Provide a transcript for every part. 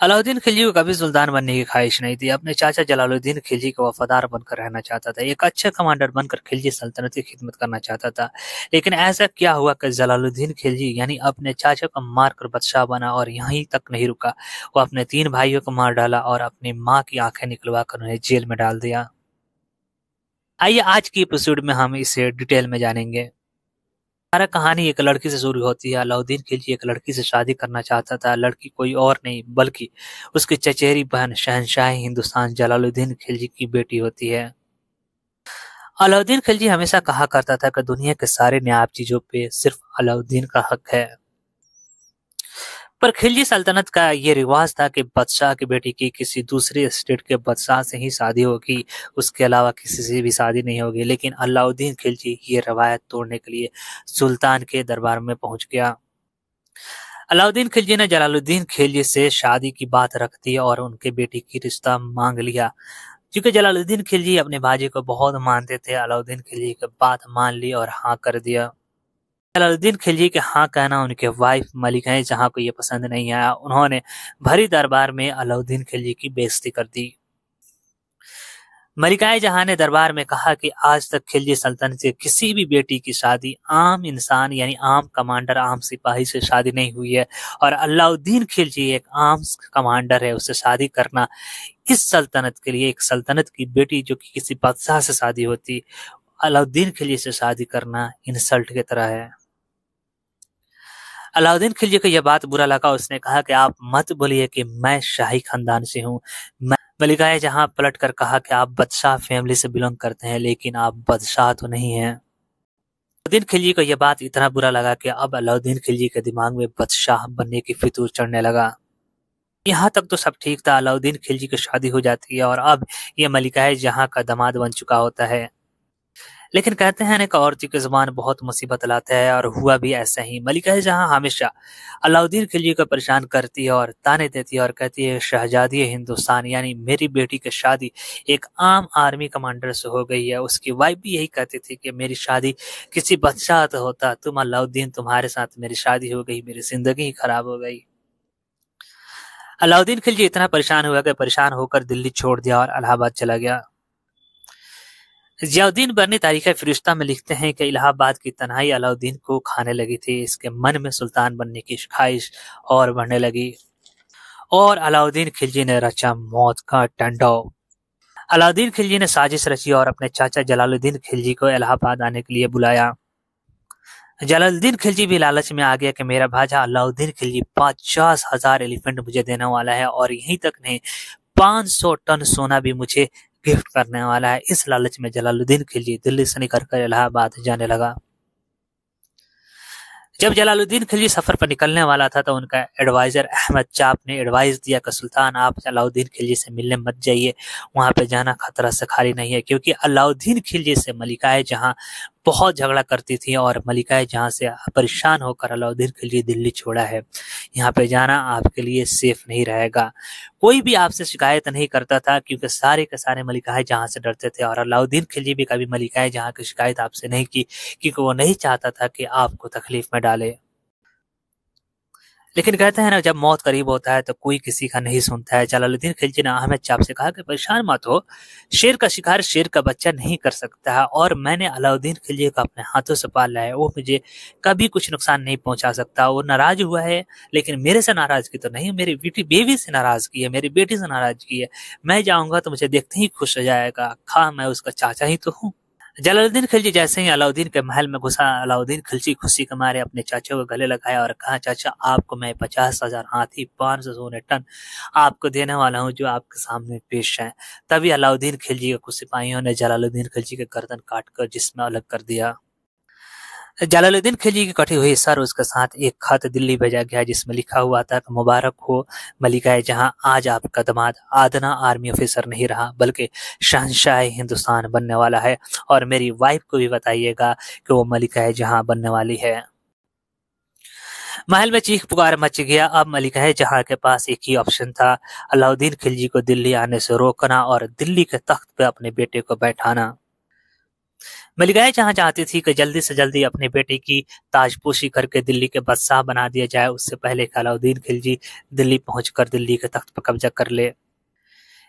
अलाउद्दीन खिलजी को कभी सुल्तान बनने की ख्वाहिश नहीं थी। अपने चाचा जलालुद्दीन खिलजी का वफादार बनकर रहना चाहता था। एक अच्छा कमांडर बनकर खिलजी सल्तनत की खिदमत करना चाहता था। लेकिन ऐसा क्या हुआ कि जलालुद्दीन खिलजी यानी अपने चाचा को मारकर बादशाह बना और यहीं तक नहीं रुका। वो अपने 3 भाइयों को मार डाला और अपनी माँ की आंखें निकलवा कर उन्हें जेल में डाल दिया। आइए आज की एपिसोड में हम इसे डिटेल में जानेंगे। हमारा कहानी एक लड़की से शुरू होती है। अलाउद्दीन खिलजी एक लड़की से शादी करना चाहता था। लड़की कोई और नहीं बल्कि उसकी चचेरी बहन शहंशाह हिंदुस्तान जलालुद्दीन खिलजी की बेटी होती है। अलाउद्दीन खिलजी हमेशा कहा करता था कि दुनिया के सारे नायाब चीजों पे सिर्फ अलाउद्दीन का हक है। पर खिलजी सल्तनत का ये रिवाज था कि बादशाह की बेटी की किसी दूसरे स्टेट के बादशाह से ही शादी होगी, उसके अलावा किसी से भी शादी नहीं होगी। लेकिन अलाउद्दीन खिलजी ये रवायत तोड़ने के लिए सुल्तान के दरबार में पहुंच गया। अलाउद्दीन खिलजी ने जलालुद्दीन खिलजी से शादी की बात रख दी और उनके बेटी की रिश्ता मांग लिया। क्योंकि जलालुद्दीन खिलजी अपने भाई को बहुत मानते थे, अलाउद्दीन खिलजी की बात मान ली और हाँ कर दिया। जलालुद्दीन खिलजी के हाँ कहना उनके वाइफ मलिका जहां को ये पसंद नहीं आया। उन्होंने भरी दरबार में अलाउद्दीन खिलजी की बेइज्जती कर दी। मलिका जहां ने दरबार में कहा कि आज तक खिलजी सल्तनत से किसी भी बेटी की शादी आम इंसान यानी आम कमांडर आम सिपाही से शादी नहीं हुई है, और अलाउद्दीन खिलजी एक आम कमांडर है, उससे शादी करना इस सल्तनत के लिए, एक सल्तनत की बेटी जो कि किसी बादशाह से शादी होती, अलाउद्दीन खिलजी से शादी करना इंसल्ट की तरह है। अलाउद्दीन खिलजी को यह बात बुरा लगा। उसने कहा कि आप मत बोलिए कि मैं शाही खानदान से हूँ। मलिका जहां पलट कर कहा कि आप बादशाह फैमिली से बिलोंग करते हैं, लेकिन आप बादशाह तो नहीं हैं। अलाउद्दीन खिलजी को यह बात इतना बुरा लगा कि अब अलाउद्दीन खिलजी के दिमाग में बादशाह बनने की फितूर चढ़ने लगा। यहाँ तक तो सब ठीक था। अलाउद्दीन खिलजी की शादी हो जाती है और अब ये मलिका जहां का दामाद बन चुका होता है। लेकिन कहते हैं ना कि औरती की जुबान बहुत मुसीबत लाता है, और हुआ भी ऐसा ही। मलिका जहां हमेशा अलाउद्दीन खिलजी को परेशान करती है और ताने देती है और कहती है शहजादी हिंदुस्तान यानी मेरी बेटी की शादी एक आम आर्मी कमांडर से हो गई है। उसकी वाइफ भी यही कहती थी कि मेरी शादी किसी बादशाह से होता, तुम अलाउद्दीन तुम्हारे साथ मेरी शादी हो गई, मेरी जिंदगी ही खराब हो गई। अलाउद्दीन खिलजी इतना परेशान हुआ कि परेशान होकर दिल्ली छोड़ दिया और इलाहाबाद चला गया। जियाउद्दीन बरनी तारीख फिरिश्ता में लिखते हैं कि इलाहाबाद की तन्हाई अलाउद्दीन को खाने लगी थी। इसके मन में सुल्तान बनने की ख्वाहिश और बढ़ने लगी और अलाउद्दीन खिलजी ने रचा मौत का टंडव। अलाउद्दीन खिलजी ने साजिश रची और अपने चाचा जलालुद्दीन खिलजी को इलाहाबाद आने के लिए बुलाया। जलालुद्दीन खिलजी भी लालच में आ गया कि मेरा भाजा अलाउद्दीन खिलजी 50,000 एलिफेंट मुझे देने वाला है और यहीं तक नहीं 500 टन सोना भी मुझे गिफ्ट करने वाला है। इस लालच में जलालुद्दीन खिलजी दिल्ली से निकलकर इलाहाबाद जाने लगा। जब जलालुद्दीन खिलजी सफर पर निकलने वाला था तो उनका एडवाइजर अहमद चाप ने एडवाइस दिया कि सुल्तान आप अलाउद्दीन खिलजी से मिलने मत जाइए, वहां पे जाना खतरा से खाली नहीं है। क्योंकि अलाउद्दीन खिलजी से मलिकाए जहां बहुत झगड़ा करती थी और मलिकाए जहां से परेशान होकर अलाउद्दीन खिलजी दिल्ली छोड़ा है। यहाँ पे जाना आपके लिए सेफ नहीं रहेगा। कोई भी आपसे शिकायत नहीं करता था क्योंकि सारे के सारे मलिकाए जहां से डरते थे, और अलाउद्दीन खिलजी भी कभी मलिकाए जहां की शिकायत आपसे नहीं की क्योंकि वो नहीं चाहता था कि आपको तकलीफ में डाले। लेकिन कहते हैं ना जब मौत करीब होता है तो कोई किसी का नहीं सुनता है। जलालुद्दीन खिलजी ने अहमद चाप से कहा कि परेशान मत हो, शेर का शिकार शेर का बच्चा नहीं कर सकता है, और मैंने अलाउद्दीन खिलजी को अपने हाथों से पाला है, वो मुझे कभी कुछ नुकसान नहीं पहुंचा सकता। वो नाराज हुआ है लेकिन मेरे से नाराजगी तो नहीं, मेरी बेबी से नाराजगी है, मेरी बेटी से नाराजगी है। मैं जाऊंगा तो मुझे देखते ही खुश हो जाएगा, खा मैं उसका चाचा ही तो हूँ। जलालुद्दीन खिलजी जैसे ही अलाउद्दीन के महल में घुसा, अलाउद्दीन खिलजी खुशी के मारे अपने चाचा को गले लगाया और कहा चाचा आपको मैं 50,000 हाथी 500 सोने टन आपको देने वाला हूँ जो आपके सामने पेश है। तभी अलाउद्दीन खिलजी के कुछ सिपाहियों ने जलालुद्दीन खिलजी के गर्दन काट कर जिस्म अलग कर दिया। जलालुद्दीन खिलजी की कटी हुई सर उसके साथ एक खत दिल्ली भेजा गया जिसमें लिखा हुआ था कि मुबारक हो मलिकाए जहां, आज आपका दामाद आदना आर्मी ऑफिसर नहीं रहा बल्कि शहंशाह हिंदुस्तान बनने वाला है, और मेरी वाइफ को भी बताइएगा कि वो मलिकाए जहां बनने वाली है। महल में चीख पुकार मच गया। अब मलिकाए जहां के पास एक ही ऑप्शन था, अलाउद्दीन खिलजी को दिल्ली आने से रोकना और दिल्ली के तख्त पे अपने बेटे को बैठाना। मलिकाएं जहाँ चाहती थी कि जल्दी से जल्दी अपने बेटे की ताजपोशी करके दिल्ली के बादशाह बना दिया जाए, उससे पहले कि अलाउद्दीन खिलजी दिल्ली पहुंचकर दिल्ली के तख्त पर कब्जा कर ले।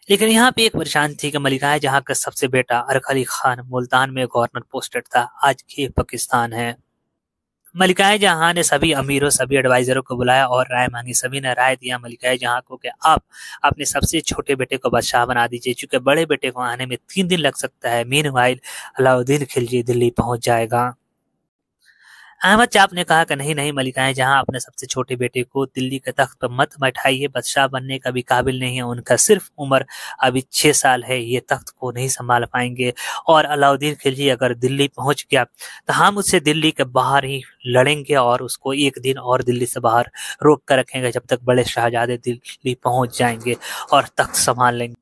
लेकिन यहाँ पे एक परेशानी थी कि मलिकाए जहाँ का सबसे बेटा अरक अली खान मुल्तान में गवर्नर पोस्टेड था, आज के पाकिस्तान है। मलिकाए जहाँ ने सभी अमीरों सभी एडवाइजरों को बुलाया और राय मांगी। सभी ने राय दिया मलिकाए जहाँ को कि आप अपने सबसे छोटे बेटे को बादशाह बना दीजिए, क्योंकि बड़े बेटे को आने में 3 दिन लग सकता है। मीनवाइल अलाउद्दीन खिलजी दिल्ली पहुंच जाएगा। अहमद चाप ने कहा कि नहीं नहीं मलिकाएं जहां अपने सबसे छोटे बेटे को दिल्ली के तख्त पर मत बैठाइए, बादशाह बनने का भी काबिल नहीं है, उनका सिर्फ उम्र अभी 6 साल है, ये तख्त को नहीं संभाल पाएंगे। और अलाउद्दीन खिलजी अगर दिल्ली पहुंच गया तो हम उससे दिल्ली के बाहर ही लड़ेंगे और उसको 1 दिन और दिल्ली से बाहर रोक कर रखेंगे जब तक बड़े शहजादे दिल्ली पहुंच जाएंगे और तख्त संभाल लेंगे।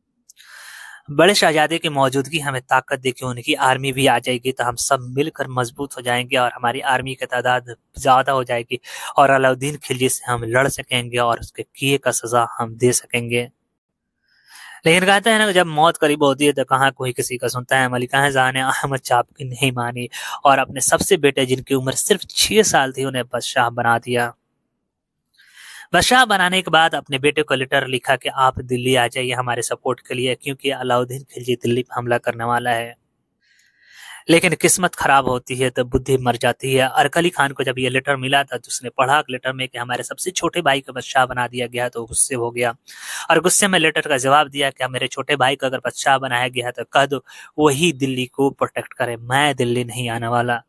बड़े शहजादे की मौजूदगी हमें ताकत देगी, उनकी आर्मी भी आ जाएगी तो हम सब मिलकर मजबूत हो जाएंगे और हमारी आर्मी की तादाद ज्यादा हो जाएगी और अलाउद्दीन खिलजी से हम लड़ सकेंगे और उसके किए का सजा हम दे सकेंगे। लेकिन कहते हैं ना, जब मौत करीब होती है तो कहाँ कोई किसी का सुनता है। मलिकाए जहां ने अहमद चाप की नहीं मानी और अपने सबसे बेटे जिनकी उम्र सिर्फ 6 साल थी उन्हें बादशाह बना दिया। बादशाह बनाने के बाद अपने बेटे को लेटर लिखा कि आप दिल्ली आ जाइए हमारे सपोर्ट के लिए, क्योंकि अलाउद्दीन खिलजी दिल्ली पर हमला करने वाला है। लेकिन किस्मत खराब होती है तो बुद्धि मर जाती है। अरक अली खान को जब ये लेटर मिला था तो उसने पढ़ा लेटर में कि हमारे सबसे छोटे भाई को बादशाह बना दिया गया, तो गुस्से हो गया और गुस्से में लेटर का जवाब दिया कि मेरे छोटे भाई को अगर बादशाह बनाया गया तो कह दो वही दिल्ली को प्रोटेक्ट करे, मैं दिल्ली नहीं आने वाला।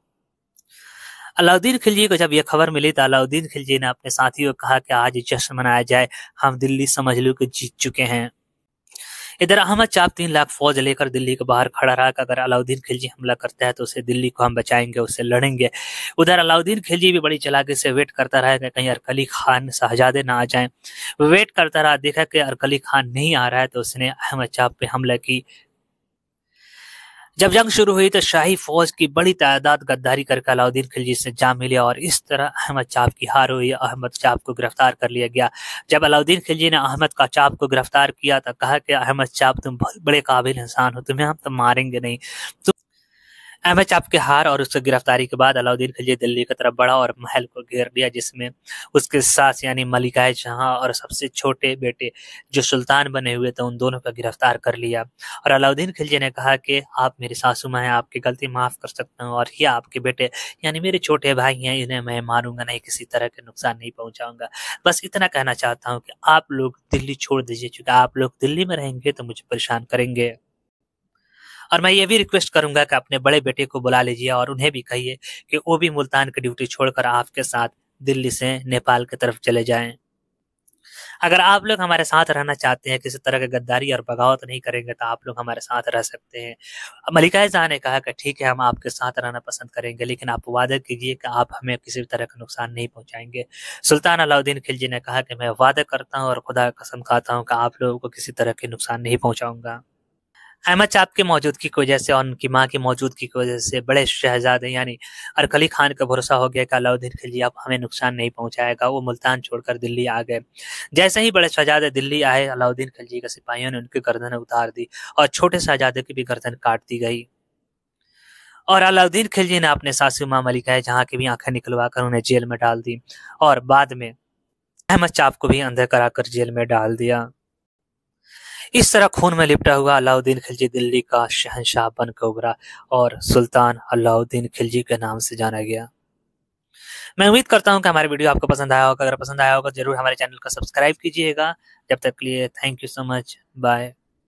अलाउद्दीन खिलजी को जब यह खबर मिली तो अलाउद्दीन खिलजी ने अपने साथियों को कहा कि आज जश्न मनाया जाए, हम दिल्ली समझ लो कि जीत चुके हैं। इधर अहमद चाप 3 लाख फौज लेकर दिल्ली के बाहर खड़ा रहा कि अगर अलाउद्दीन खिलजी हमला करता है तो उसे दिल्ली को हम बचाएंगे, उससे लड़ेंगे। उधर अलाउद्दीन खिलजी भी बड़ी चालाकी से वेट करता रहा कि कहीं अरक अली खान शहजादे ना आ जाएं। वेट करता रहा, देखा कि अरक अली खान नहीं आ रहा है तो उसने अहमद चाप पे हमला की। जब जंग शुरू हुई तो शाही फौज की बड़ी तादाद गद्दारी करके अलाउद्दीन खिलजी से जा मिली और इस तरह अहमद चाप की हार हुई। अहमद चाप को गिरफ्तार कर लिया गया। जब अलाउद्दीन खिलजी ने अहमद का चाप को गिरफ्तार किया तो कहा कि अहमद चाप तुम बहुत बड़े काबिल इंसान हो, तुम्हें हम तो मारेंगे नहीं। अहमद चाप के हार और उसकी गिरफ्तारी के बाद अलाउद्दीन खिलजी दिल्ली की तरफ बढ़ा और महल को घेर लिया, जिसमें उसके सास यानी मलिकाए जहां और सबसे छोटे बेटे जो सुल्तान बने हुए थे उन दोनों को गिरफ्तार कर लिया। और अलाउद्दीन खिलजी ने कहा कि आप मेरी सासू मां हैं, आपकी गलती माफ कर सकता हूँ और ये आपके बेटे यानी मेरे छोटे भाई हैं, इन्हें मैं मारूंगा नहीं, किसी तरह के नुकसान नहीं पहुंचाऊंगा। बस इतना कहना चाहता हूँ कि आप लोग दिल्ली छोड़ दीजिए, क्योंकि आप लोग दिल्ली में रहेंगे तो मुझे परेशान करेंगे। और मैं ये भी रिक्वेस्ट करूंगा कि अपने बड़े बेटे को बुला लीजिए और उन्हें भी कहिए कि वो भी मुल्तान की ड्यूटी छोड़कर आपके साथ दिल्ली से नेपाल की तरफ चले जाएं। अगर आप लोग हमारे साथ रहना चाहते हैं, किसी तरह की गद्दारी और बगावत नहीं करेंगे तो आप लोग हमारे साथ रह सकते हैं। मलिकाए जहां ने कहा कि ठीक है हम आपके साथ रहना पसंद करेंगे, लेकिन आप वादा कीजिए कि आप हमें किसी तरह का नुकसान नहीं पहुंचाएंगे। सुल्तान अलाउद्दीन खिलजी ने कहा कि मैं वादा करता हूँ और खुदा की कसम खाता हूँ कि आप लोगों को किसी तरह के नुकसान नहीं पहुंचाऊंगा। अहमद चाप की मौजूदगी की वजह से और उनकी मां की मौजूदगी की वजह से बड़े शहजादे यानी अरक अली खान का भरोसा हो गया कि अलाउद्दीन खिलजी अब हमें नुकसान नहीं पहुंचाएगा। वो मुल्तान छोड़कर दिल्ली आ गए। जैसे ही बड़े शहजादे दिल्ली आए, अलाउद्दीन खिलजी के सिपाहियों ने उनकी गर्दनें उतार दी और छोटे शहजादे की भी गर्दन काट दी गई। और अलाउद्दीन खिलजी ने अपने सासू मां मलिकाए जहां की भी आंखें निकलवा कर उन्हें जेल में डाल दी और बाद में अहमद चाप को भी अंधे कराकर जेल में डाल दिया। इस तरह खून में लिपटा हुआ अलाउद्दीन खिलजी दिल्ली का शहंशाह बनकर उभरा और सुल्तान अलाउद्दीन खिलजी के नाम से जाना गया। मैं उम्मीद करता हूं कि हमारी वीडियो आपको पसंद आया होगा। अगर पसंद आया होगा जरूर हमारे चैनल को सब्सक्राइब कीजिएगा। जब तक के लिए thank you so much, bye.